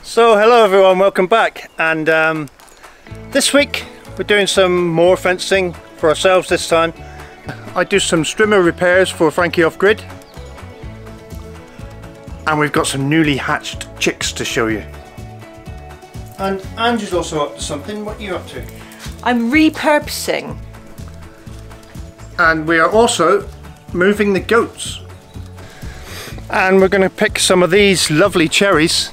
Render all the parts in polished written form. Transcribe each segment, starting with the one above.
So hello everyone, welcome back, and this week we're doing some more fencing for ourselves this time. I do some strimmer repairs for Frankie off grid, and we've got some newly hatched chicks to show you. And Angie's also up to something. What are you up to? I'm repurposing. And we are also moving the goats. And we're going to pick some of these lovely cherries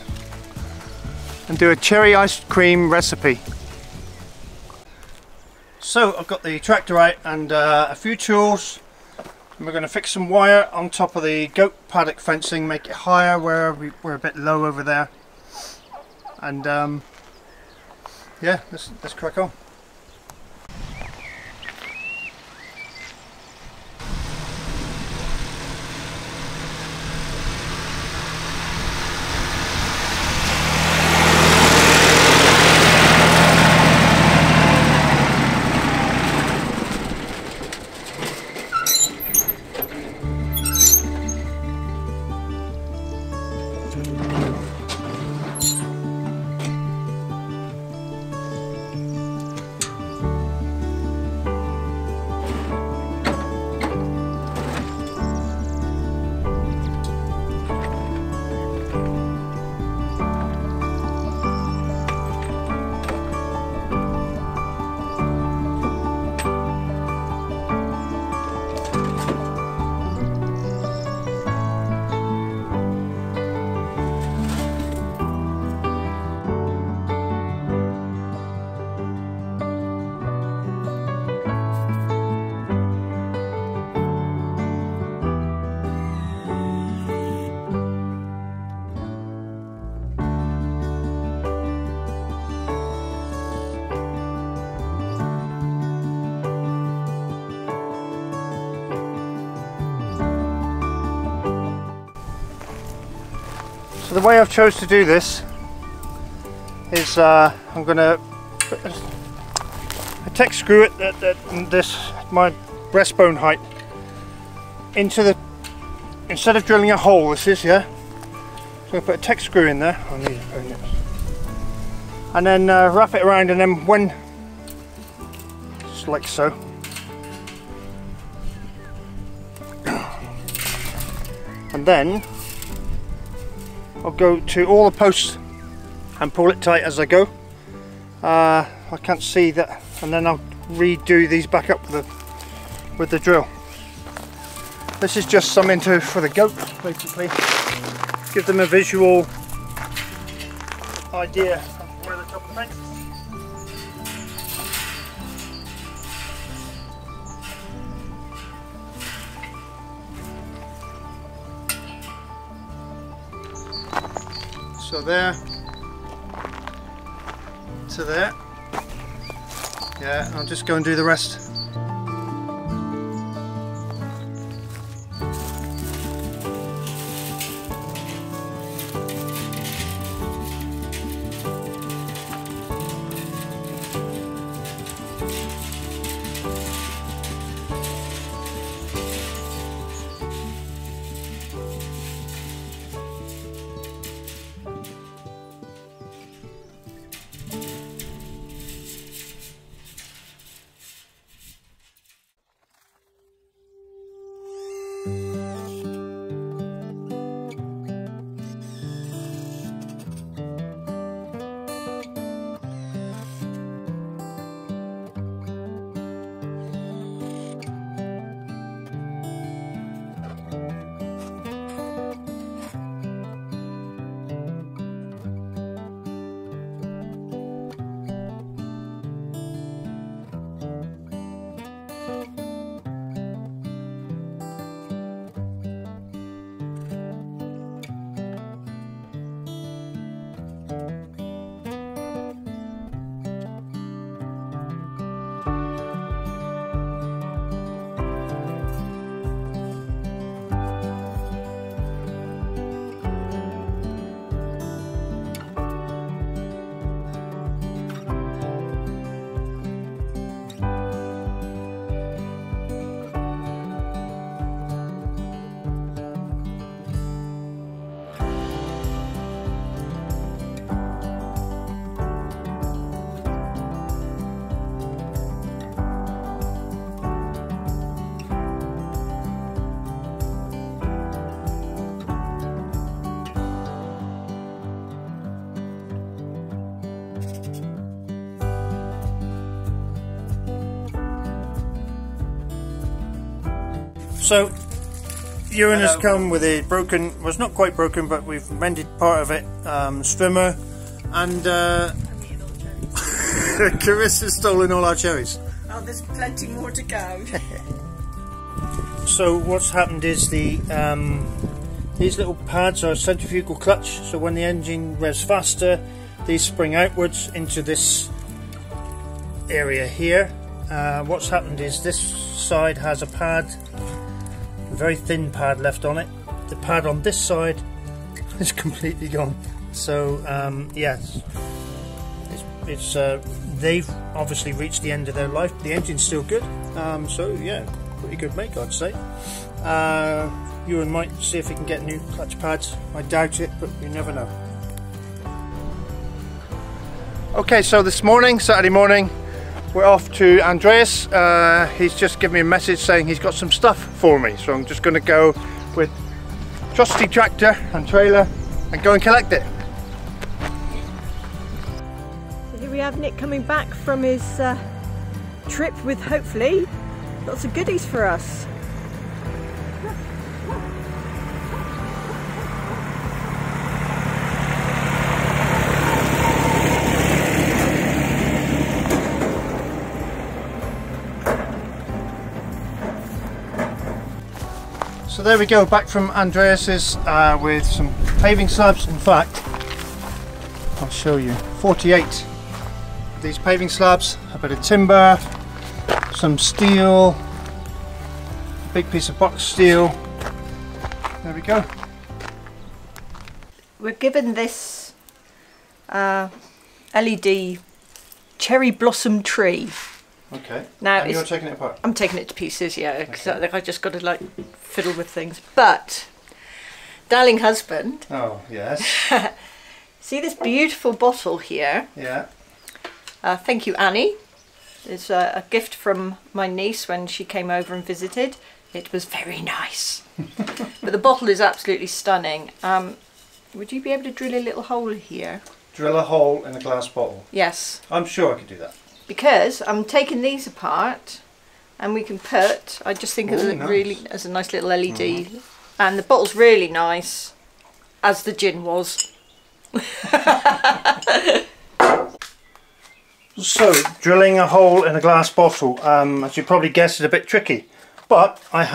and do a cherry ice cream recipe. So I've got the tractor out and a few tools, and we're going to fix some wire on top of the goat paddock fencing, make it higher where we're a bit low over there, and yeah, let's crack on. So the way I've chose to do this is I'm going to put a tech screw at this, my breastbone height, into the, instead of drilling a hole, this is, yeah, so I'm going to put a tech screw in there, and then wrap it around, and then when, just like so, and then I'll go to all the posts and pull it tight as I go. I can't see that, and then I'll redo these back up with the drill. This is just something for the goat, basically. Give them a visual idea of where the top of the fence is. So there to there. Yeah, I'll just go and do the rest. So Ewan has come with a broken, well it's not quite broken, but we've mended part of it, Strimmer, and Carissa's stolen all our cherries. Oh, there's plenty more to go. So what's happened is these little pads are a centrifugal clutch, so when the engine revs faster, these spring outwards into this area here. What's happened is this side has a pad, a very thin pad left on it. The pad on this side is completely gone. So yes, they've obviously reached the end of their life. The engine's still good, so yeah, pretty good make, I'd say. Ewan might see if he can get new clutch pads. I doubt it, but you never know. Okay, so this morning, Saturday morning, we're off to Andreas. He's just given me a message saying he's got some stuff for me, so I'm just going to go with trusty tractor and trailer and go and collect it. So here we have Nick coming back from his trip with hopefully lots of goodies for us. So there we go, back from Andreas's with some paving slabs. In fact, I'll show you 48 these paving slabs, a bit of timber, some steel, a big piece of box steel. There we go. We're given this LED cherry blossom tree. Okay. Now and you're taking it apart? I'm taking it to pieces, yeah, because okay. I just got to like fiddle with things. But, darling husband. Oh yes. See this beautiful bottle here? Yeah. Thank you, Annie. It's a gift from my niece when she came over and visited. It was very nice. But the bottle is absolutely stunning. Would you be able to drill a little hole here? Drill a hole in a glass bottle? Yes. I'm sure I could do that. Because I'm taking these apart and we can put, I just think it nice. Really as a nice little LED. And the bottle's really nice, as the gin was. So, drilling a hole in a glass bottle, as you probably guessed, is a bit tricky. But I've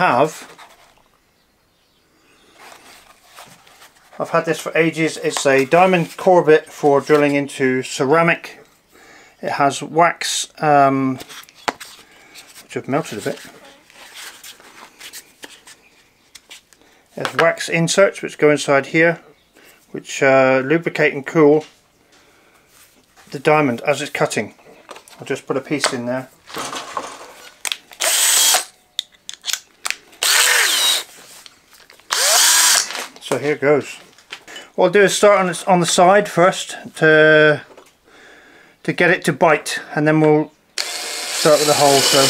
had this for ages. It's a diamond core bit for drilling into ceramic. It has wax, which I've melted a bit. It has wax inserts which go inside here, which lubricate and cool the diamond as it's cutting. I'll just put a piece in there. So here goes. What I'll do is start on the side first to get it to bite, and then we'll start with the hole. So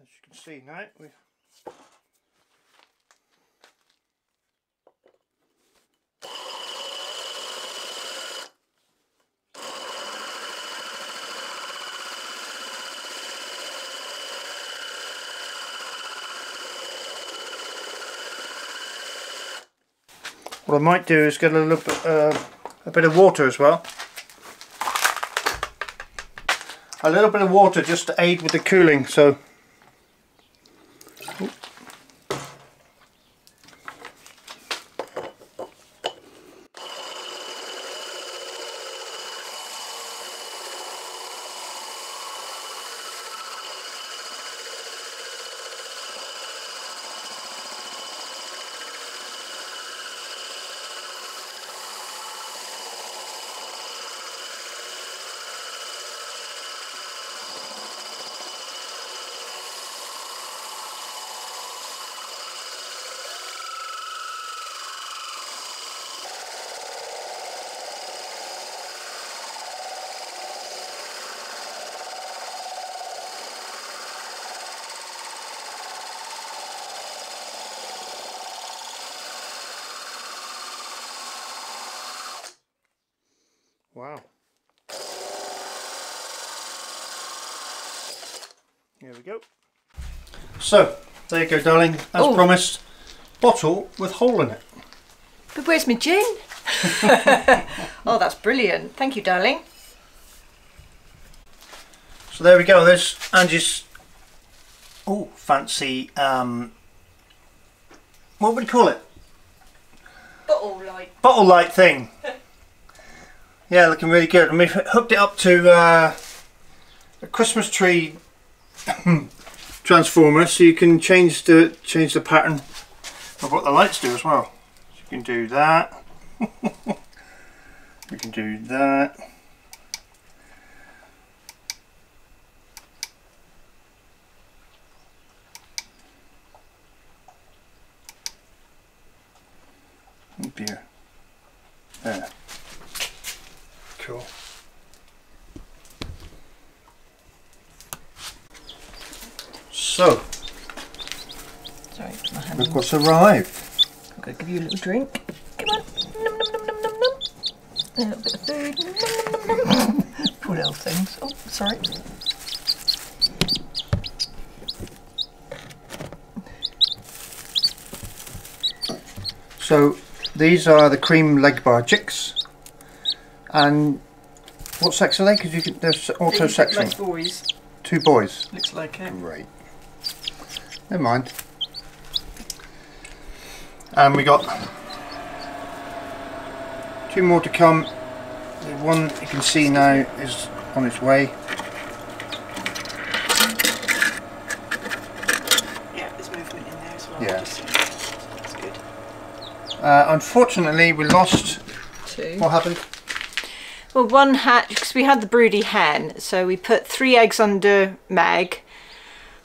as you can see now, what I might do is get a little bit, a bit of water as well. A little bit of water just to aid with the cooling. So. Wow. Here we go. So, there you go, darling. As promised, bottle with hole in it. But where's my gin? Oh, that's brilliant. Thank you, darling. So there we go. There's Angie's fancy, what would you call it? Bottle light. Bottle light thing. Yeah, looking really good. And we've hooked it up to a Christmas tree transformer, so you can change the pattern of what the lights do as well. So you can do that. We can do that. Oh dear. There. Cool. So, sorry, my hand. look what's arrived. I'm going to give you a little drink. Come on. Num, num, num, num, num, num. A little bit of food. Num, num, num, num. Poor little things. Oh, sorry. So, these are the cream Legbar chicks. And what sex are they? Because there's auto sexing. Like boys. 2 boys. Looks like it. Great. Never mind. And we got 2 more to come. The one you can see now is on its way. Yeah, there's movement in there as well. Yeah. That's good. Unfortunately, we lost 2. What happened? Well, one hatch, because we had the broody hen, so we put 3 eggs under Meg.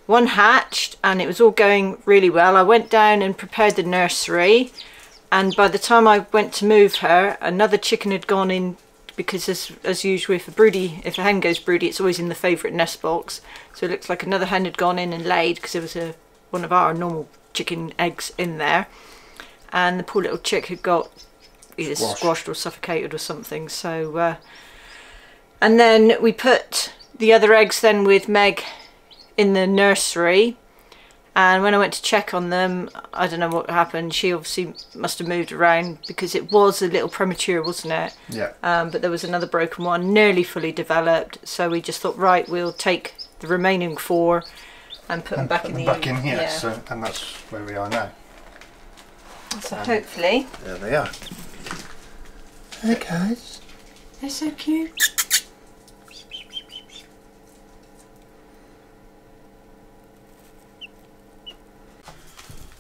1 hatched, and it was all going really well. I went down and prepared the nursery, and by the time I went to move her, another chicken had gone in, because as usual, if a hen goes broody, it's always in the favourite nest box. So it looks like another hen had gone in and laid, because there was one of our normal chicken eggs in there, and the poor little chick had got either squashed or suffocated or something. So and then we put the other eggs then with Meg in the nursery, and when I went to check on them, I don't know what happened. She obviously must have moved around, because it was a little premature, wasn't it? Yeah. But there was another broken one, nearly fully developed, so we just thought, right, we'll take the remaining 4 and put them back in here. Yeah. So, and that's where we are now. So hopefully. There they are. Hey guys. They're so cute.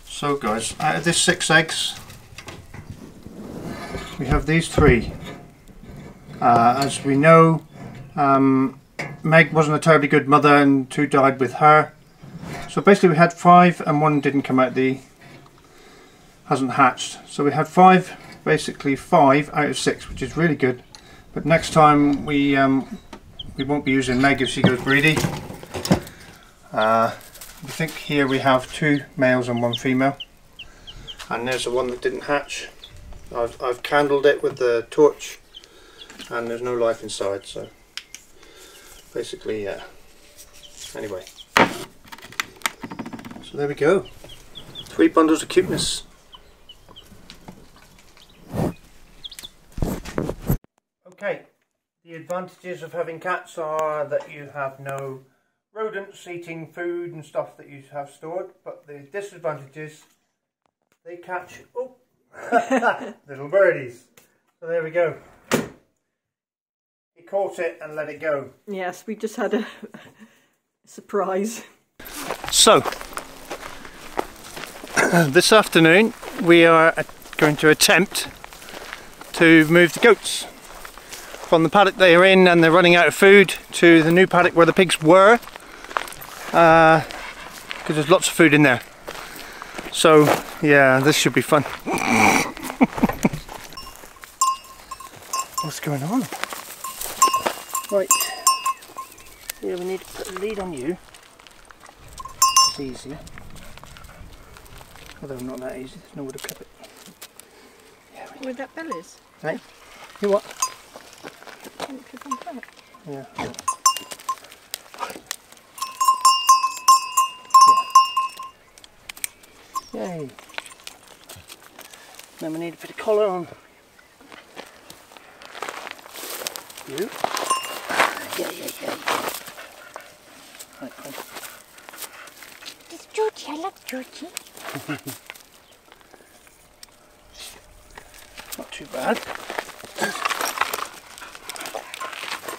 So guys, out of this 6 eggs, we have these 3. As we know, Meg wasn't a terribly good mother and 2 died with her. So basically we had 5 and 1 didn't come out, hasn't hatched. So we had 5, basically 5 out of 6, which is really good. But next time we won't be using Meg if she goes greedy. I think here we have 2 males and 1 female, and there's the one that didn't hatch. I've candled it with the torch, and there's no life inside. So basically, yeah. Anyway, so there we go. 3 bundles of cuteness. Okay, the advantages of having cats are that you have no rodents eating food and stuff that you have stored, but the disadvantages, they catch little birdies. So there we go. He caught it and let it go. Yes, we just had a surprise. So this afternoon we are going to attempt to move the goats from the paddock they are in and they're running out of food to the new paddock where the pigs were. Because there's lots of food in there. So yeah, this should be fun. What's going on? Right, yeah, we need to put a lead on you. It's easy, although not that easy. There's nowhere to clip it. Yeah, Where that bell is? Hey, you what? Click on that. Yeah. Yeah. Yay. Then we need a bit of collar on you. Yeah. Right, come. It's Georgie, I love Georgie. Not too bad.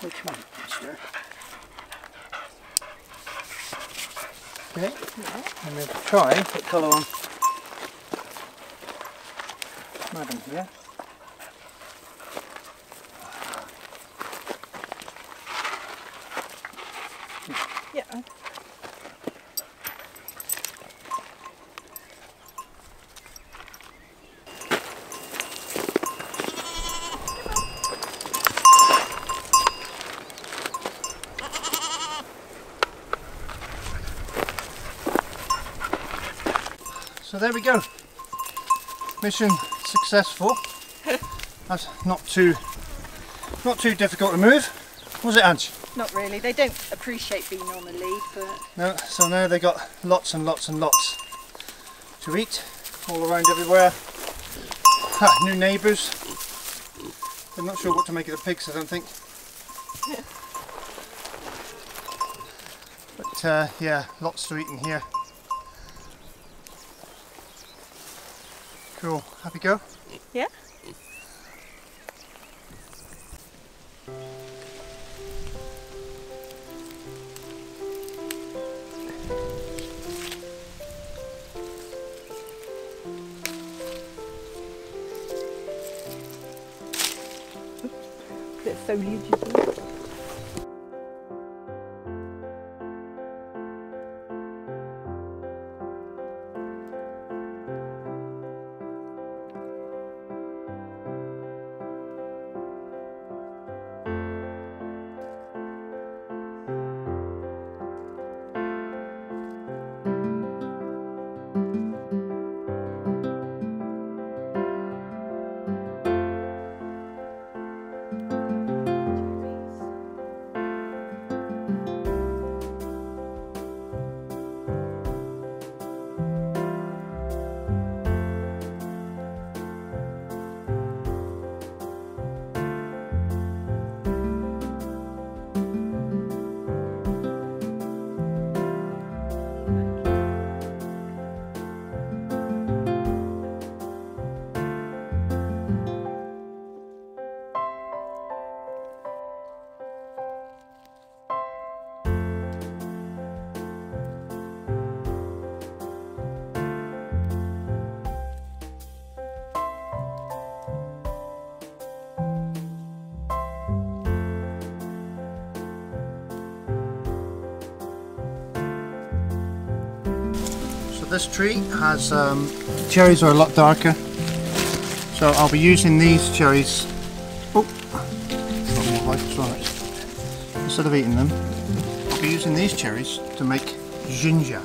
Oh, come on, sir. Okay, and then try and put colour on Madam here. Yeah. So there we go. Mission successful. That's not too difficult to move, was it, Ange? Not really. They don't appreciate being on the lead, but No. So now they got lots and lots and lots to eat all around everywhere. New neighbours. I'm not sure what to make of the pigs, I don't think. But yeah, lots to eat in here. Cool. Happy go? yeah. Bit of foliage as well. This tree has cherries are a lot darker, so I'll be using these cherries. Oh, got more lights on it. Instead of eating them, I'll be using these cherries to make ginger.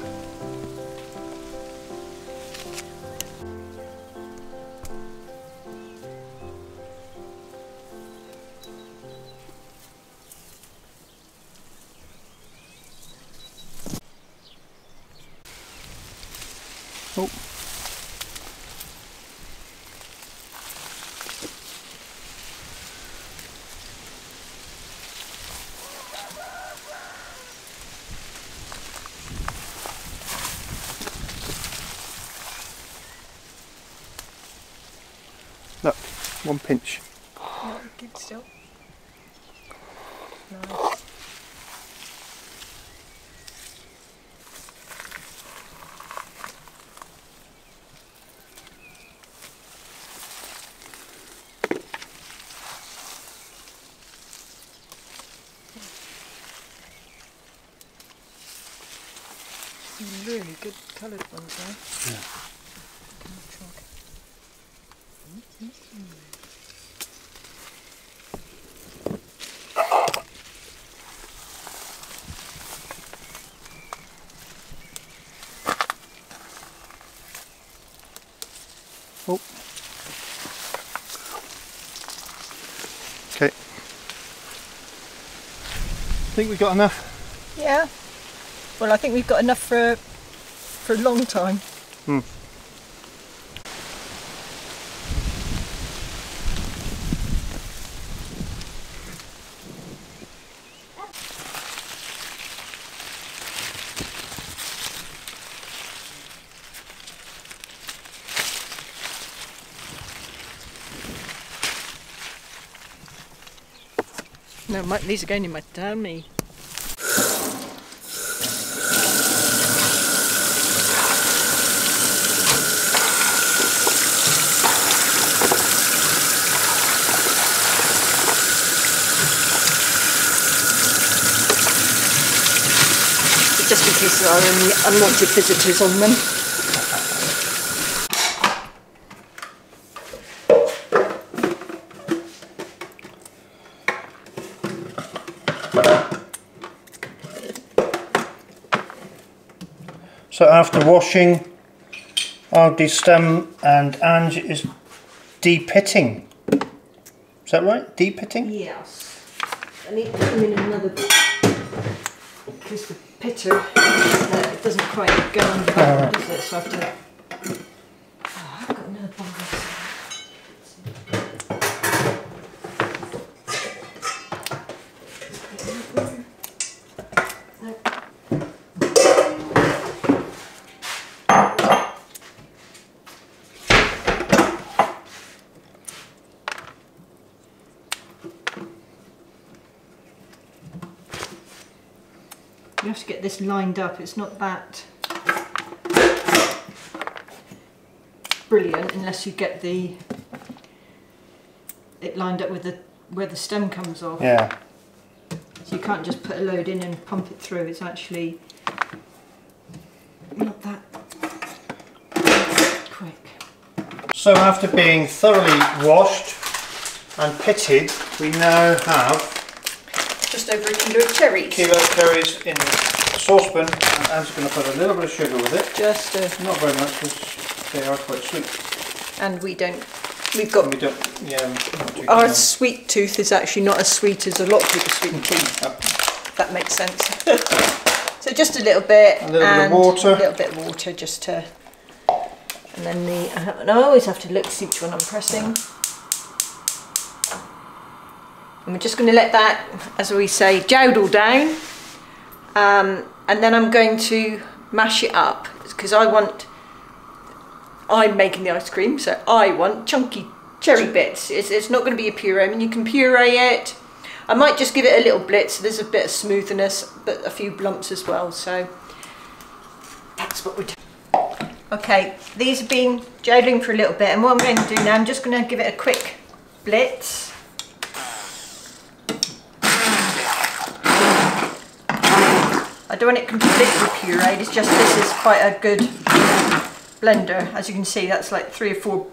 Oh. Look, one pinch. No, good still. Nice. Really good coloured ones there. Yeah. Oh. Okay. Think we got enough? Yeah. Well, I think we've got enough for a long time. No, these are going in my tummy. Just in case there are any unwanted visitors on them. So after washing, I'll destem and Ange is de-pitting. Is that right? De-pitting? Yes. I need to put them in another bit because the pitter it doesn't quite go under that, does it? So I have to. Oh, I've got another bowl. You have to get this lined up. It's not that brilliant unless you get it lined up with where the stem comes off. Yeah. So you can't just put a load in and pump it through. It's actually not that quick. So after being thoroughly washed and pitted, we now have just over a kilo of cherries. Kilo of cherries in a saucepan, and Anne's going to put a little bit of sugar with it. Just not very much because they are quite sweet. And we don't. Our sweet tooth is actually not as sweet as a lot of people's sweet tooth. If that makes sense. So just a little bit. A little bit of water. A little bit of water just to. And then and I always have to look to see which one I'm pressing. And we're just going to let that, as we say, jowdle down. And then I'm going to mash it up because I'm making the ice cream, so I want chunky cherry bits. It's not going to be a puree. I mean, you can puree it. I might just give it a little blitz so there's a bit of smoothness, but a few lumps as well. So that's what we're doing. Okay, these have been jowdling for a little bit, and what I'm going to do now, I'm just going to give it a quick blitz. I don't want it completely pureed, it's just this is quite a good blender. As you can see, that's like 3 or 4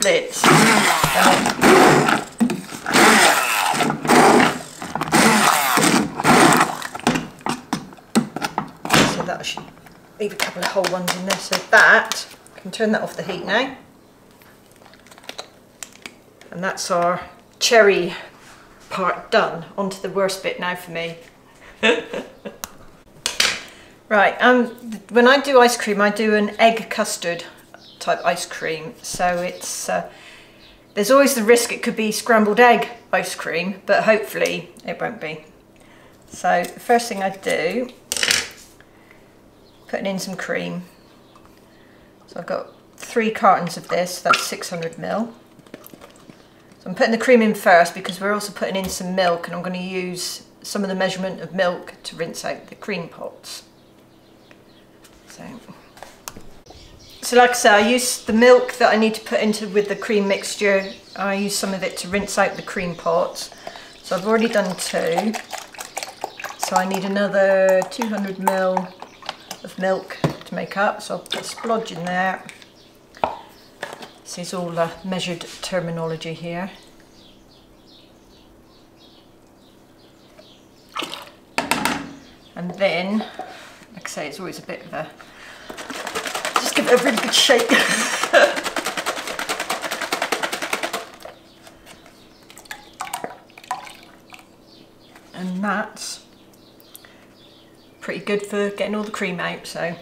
blitz. So that should leave a couple of whole ones in there. So that, I can turn that off the heat now. And that's our cherry part done. On to the worst bit now for me. Right, when I do ice cream, I do an egg custard type ice cream. So it's there's always the risk it could be scrambled egg ice cream, but hopefully it won't be. So the first thing I do, putting in some cream. So I've got 3 cartons of this, that's 600 ml. So I'm putting the cream in first because we're also putting in some milk, and I'm going to use some of the measurement of milk to rinse out the cream pots. So like I say, I use the milk that I need to put into with the cream mixture. I use some of it to rinse out the cream pots. So I've already done 2. So I need another 200 ml of milk to make up. So I'll put a splodge in there. This is all measured terminology here. And then, like I say, it's always a bit of a, just give it a really good shake. And that's good for getting all the cream out, so.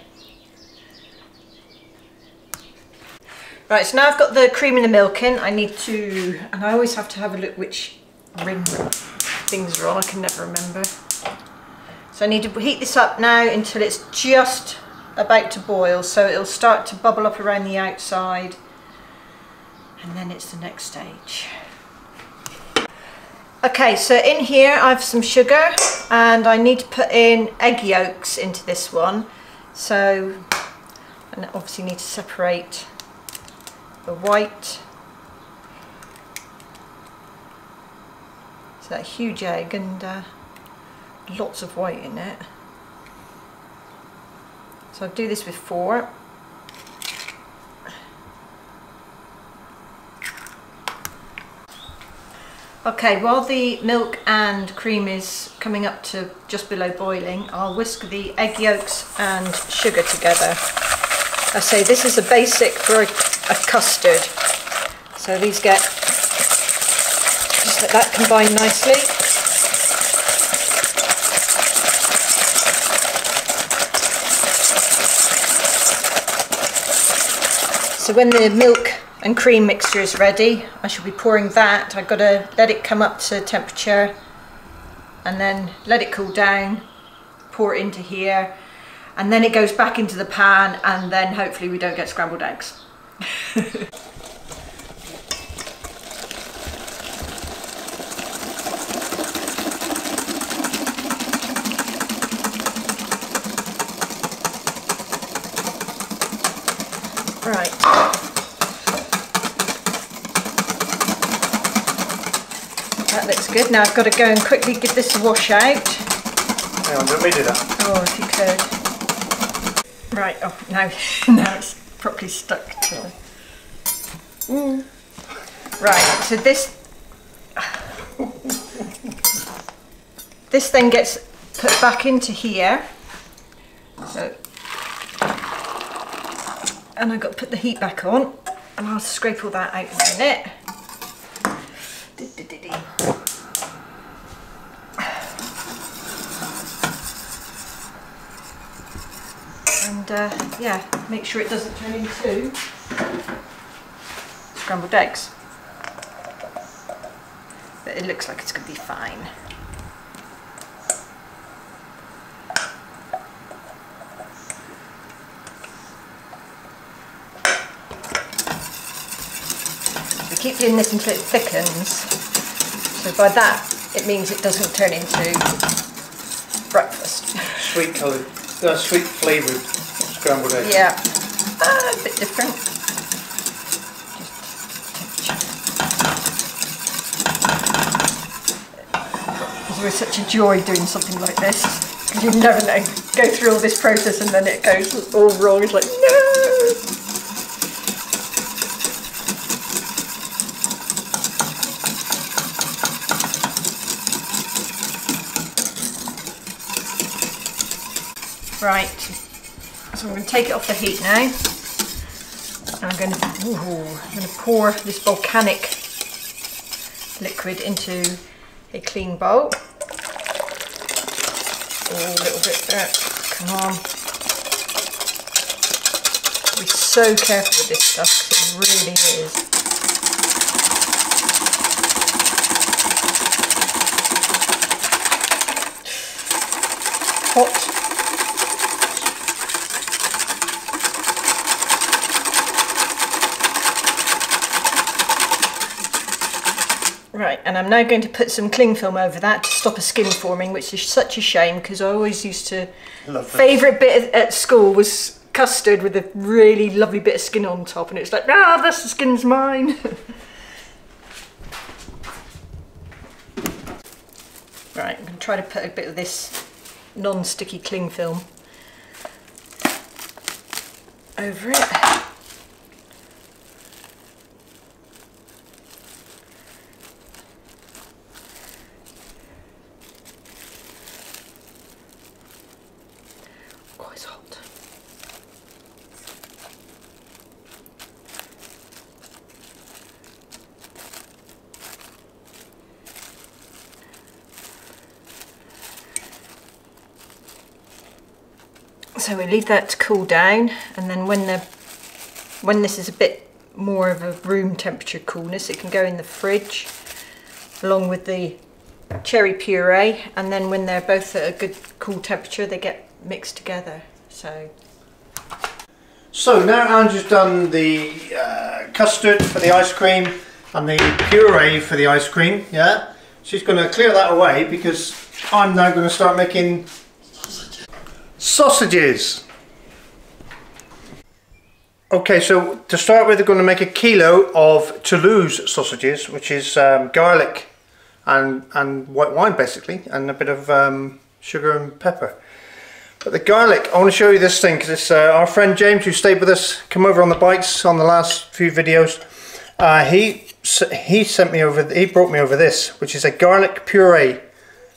Right, so now I've got the cream and the milk in, I need to, and I always have to have a look which ring things are on, I can never remember. So I need to heat this up now until it's just about to boil, so it'll start to bubble up around the outside, and then it's the next stage. Okay, so in here I have some sugar and I need to put in egg yolks into this one. So, and I obviously need to separate the white. So that huge egg and lots of white in it. So I'll do this with 4. Okay, while the milk and cream is coming up to just below boiling, I'll whisk the egg yolks and sugar together. I say this is a basic for a custard. So these get, just let that combine nicely. So when the milk and cream mixture is ready, I shall be pouring that. I've got to let it come up to temperature and then let it cool down, pour it into here, and then it goes back into the pan, and then hopefully we don't get scrambled eggs. Right. That looks good. Now I've got to go and quickly give this a wash out. Hang on, let me do that. Oh, if you could. Right, oh, now it's properly stuck to the... Right, so this then gets put back into here. So, and I've got to put the heat back on, and I'll scrape all that out in a minute. And yeah, make sure it doesn't turn into scrambled eggs. But it looks like it's going to be fine. So keep doing this until it thickens. So by that, it means it doesn't turn into breakfast. Sweet coloured, sweet flavoured scrambled eggs. Yeah, a bit different. It's always such a joy doing something like this, because you never know, go through all this process and then it goes all wrong. It's like, no! Right, so I'm going to take it off the heat now, and I'm going to pour this volcanic liquid into a clean bowl. Oh, a little bit there, come on. Be so careful with this stuff, because it really is. Hot. Right, and I'm now going to put some cling film over that to stop a skin forming, which is such a shame, because I always used to... Favourite bit at school was custard with a really lovely bit of skin on top, and it's like, ah, this skin's mine. Right, I'm going to try to put a bit of this non-sticky cling film over it. So we leave that to cool down, and then when this is a bit more of a room temperature coolness, it can go in the fridge along with the cherry puree, and then when they're both at a good cool temperature they get mixed together. So now Andrew's done the custard for the ice cream and the puree for the ice cream, yeah? She's going to clear that away because I'm now going to start making sausages. Okay, so to start with, we're going to make a kilo of Toulouse sausages, which is garlic and white wine basically, and a bit of sugar and pepper. But the garlic, I want to show you this thing because it's our friend James, who stayed with us, come over on the bikes on the last few videos. He sent me over, he brought me over this, which is a garlic puree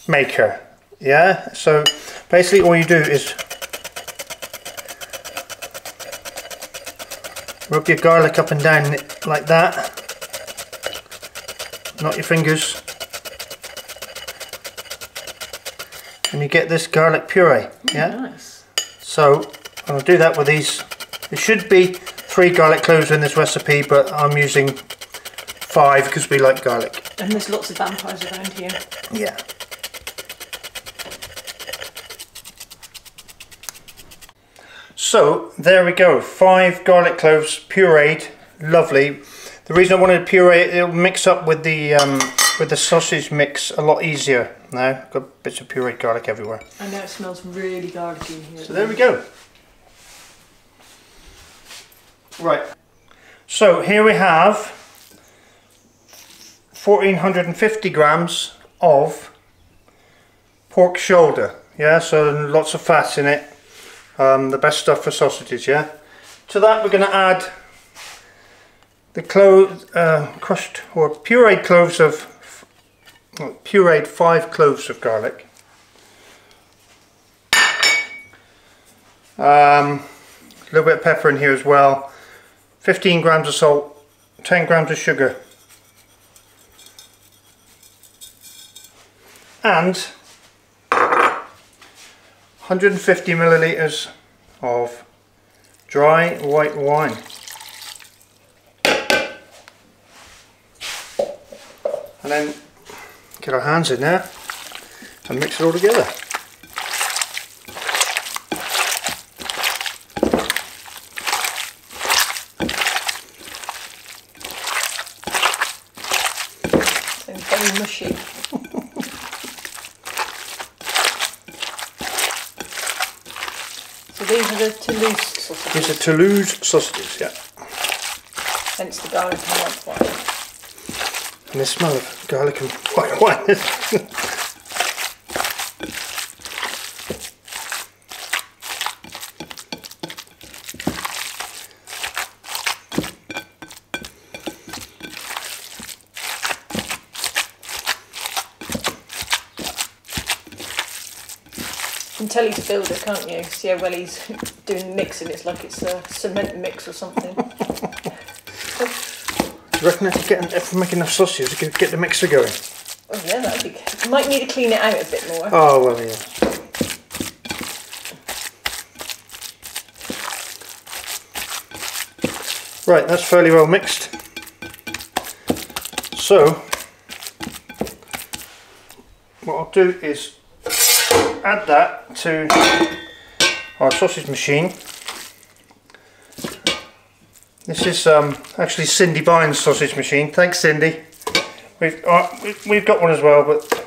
maker. Yeah, so basically all you do is rub your garlic up and down like that, not your fingers, and you get this garlic puree. Yeah, nice. So I'll do that with these. There should be 3 garlic cloves in this recipe, but I'm using 5 because we like garlic. And there's lots of vampires around here. Yeah. So there we go, 5 garlic cloves pureed, lovely. The reason I wanted to puree it, it'll mix up with the sausage mix a lot easier now. I've got bits of pureed garlic everywhere. I know it smells really garlicky in here. So there we go. Right, so here we have 1450 grams of pork shoulder. Yeah, so lots of fat in it. The best stuff for sausages, yeah. To that we're going to add the crushed or pureed cloves of, pureed 5 cloves of garlic. A little bit of pepper in here as well. 15 grams of salt, 10 grams of sugar. And 150 millilitres of dry white wine. And then get our hands in there and mix it all together. So very mushy. So these are the Toulouse sausages. These are Toulouse sausages, yeah. Hence the garlic and white wine. And the smell of garlic and white wine. You can tell he's a builder, can't you? See how well he's doing the mixing. It's like it's a cement mix or something. Do you reckon if we make enough sausages, we could get the mixer going? Oh yeah, that'd be good. You might need to clean it out a bit more. Oh, well, yeah. Right, that's fairly well mixed. So, what I'll do is add that to our sausage machine. This is actually Cindy Bynes' sausage machine. Thanks, Cindy. We've got one as well, but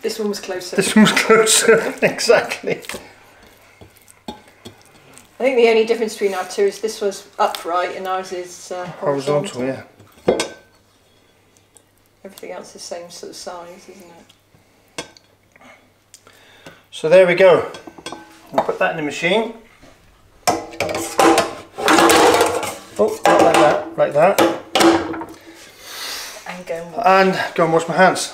this one was closer. This one was closer, exactly. I think the only difference between our two is this was upright and ours is horizontal. Yeah. Everything else is the same sort of size, isn't it? So there we go. I'll put that in the machine. Oh, not like that, like that. And go and wash my hands.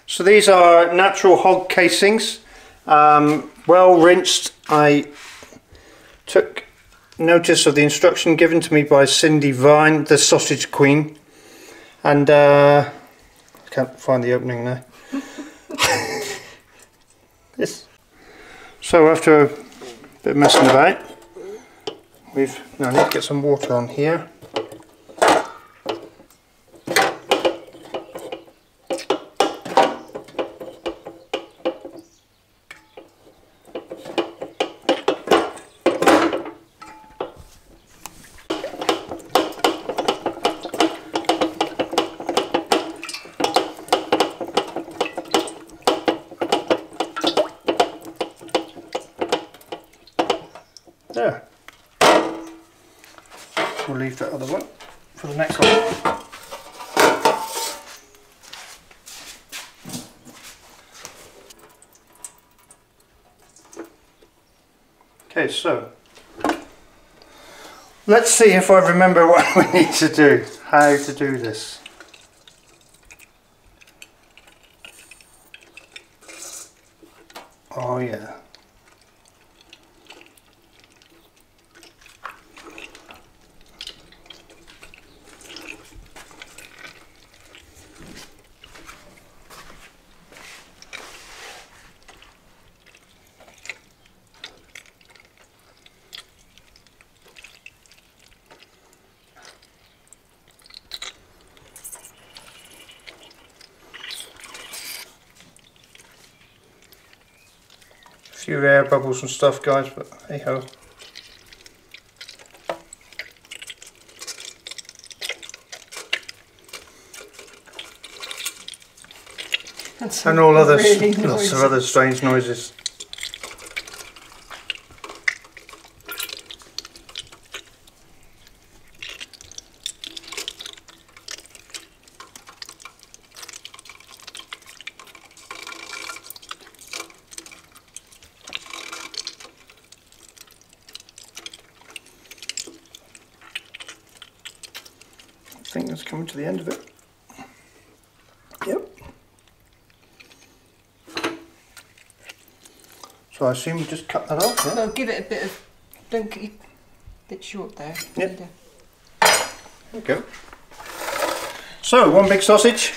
So these are natural hog casings, well rinsed. I took notice of the instruction given to me by Cindy Vine, the sausage queen, and I can't find the opening now. This. So after a bit of messing about, now I need to get some water on here. There. We'll leave that other one for the next one. Okay, so let's see if I remember what we need to do, how to do this. Oh yeah. A few air bubbles and stuff, guys, but hey ho. And all other lots of other strange noises. I think that's coming to the end of it. Yep. So I assume you just cut that off, yeah? Well, give it a bit of, don't keep a bit short there. Yep. There we go. So, one big sausage.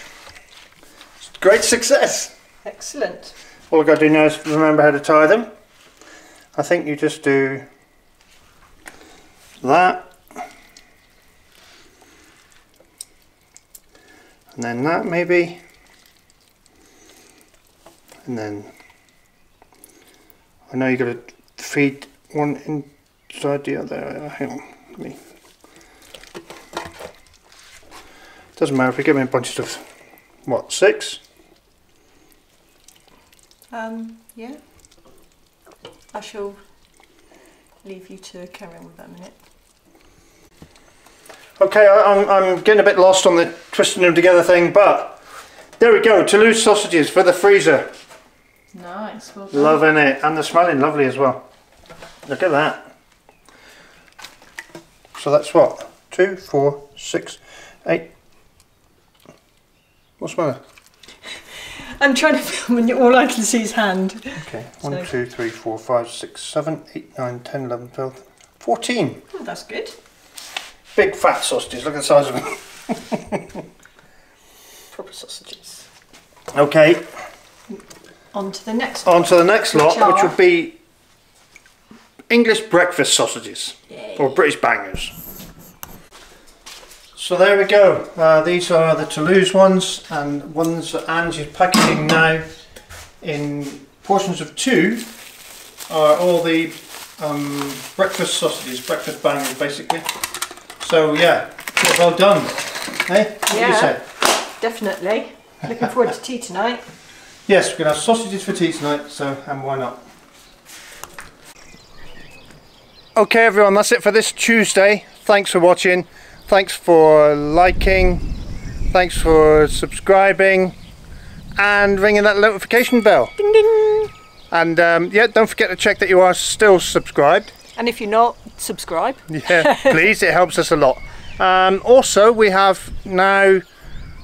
Great success. Excellent. All I've got to do now is remember how to tie them. I think you just do that. And then that maybe. And then I know you've got to feed one inside the other. Hang on, let me. Doesn't matter if you give me a bunch of stuff. What, 6? Yeah. I shall leave you to carry on with that a minute. Okay, I'm getting a bit lost on the twisting them together thing, but there we go, Toulouse sausages for the freezer. Nice, well done. Loving it, and they're smelling lovely as well. Look at that. So that's what? 2, 4, 6, 8. What's the matter? I'm trying to film and all I can see is hand. Okay, 1, 2, 3, 4, 5, 6, 7, 8, 9, 10, 11, 12, 14. Oh, that's good. Big fat sausages, look at the size of them. Proper sausages. Okay. On to the next On to the next lot, which are would be English breakfast sausages. Yay. Or British bangers. So there we go. These are the Toulouse ones, and ones that Ange is packaging now in portions of 2 are all the breakfast sausages, breakfast bangers basically. So yeah, well done. Hey, what do you say? Definitely. Looking forward to tea tonight. Yes, we're going to have sausages for tea tonight, so, and why not? Okay everyone, that's it for this Tuesday. Thanks for watching. Thanks for liking. Thanks for subscribing. And ringing that notification bell. Ding ding! And yeah, don't forget to check that you are still subscribed. And if you're not, subscribe. Yeah, please, it helps us a lot. Also, we have now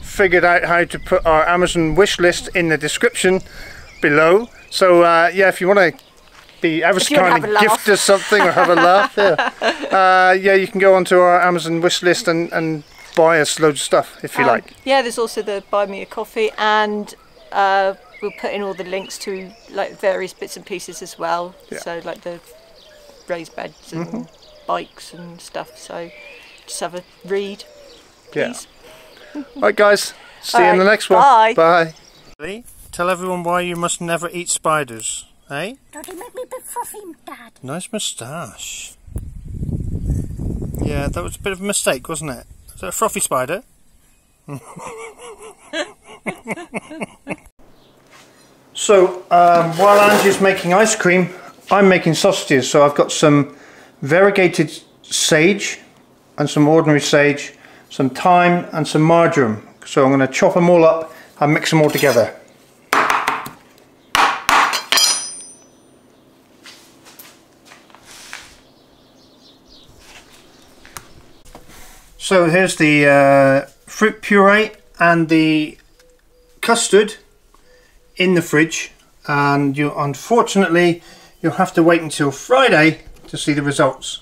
figured out how to put our Amazon wish list in the description below. So yeah, if you want to be ever so kind of gift us something or have a laugh, yeah, you can go onto our Amazon wish list and buy us loads of stuff if you like. Yeah, there's also the buy me a coffee, and we'll put in all the links to like various bits and pieces as well. Yeah. So like the raised beds and bikes and stuff. So just have a read, please. Yeah. Right, guys. See you in the next one. Bye. Bye. Tell everyone why you must never eat spiders, eh? Don't they make me a bit fluffy, Dad? Nice moustache. Yeah, that was a bit of a mistake, wasn't it? Is that a frothy spider? So, while Angie's making ice cream, I'm making sausages. So I've got some variegated sage and some ordinary sage, some thyme and some marjoram. So I'm going to chop them all up and mix them all together. So here's the fruit puree and the custard in the fridge, and unfortunately you'll have to wait until Friday to see the results.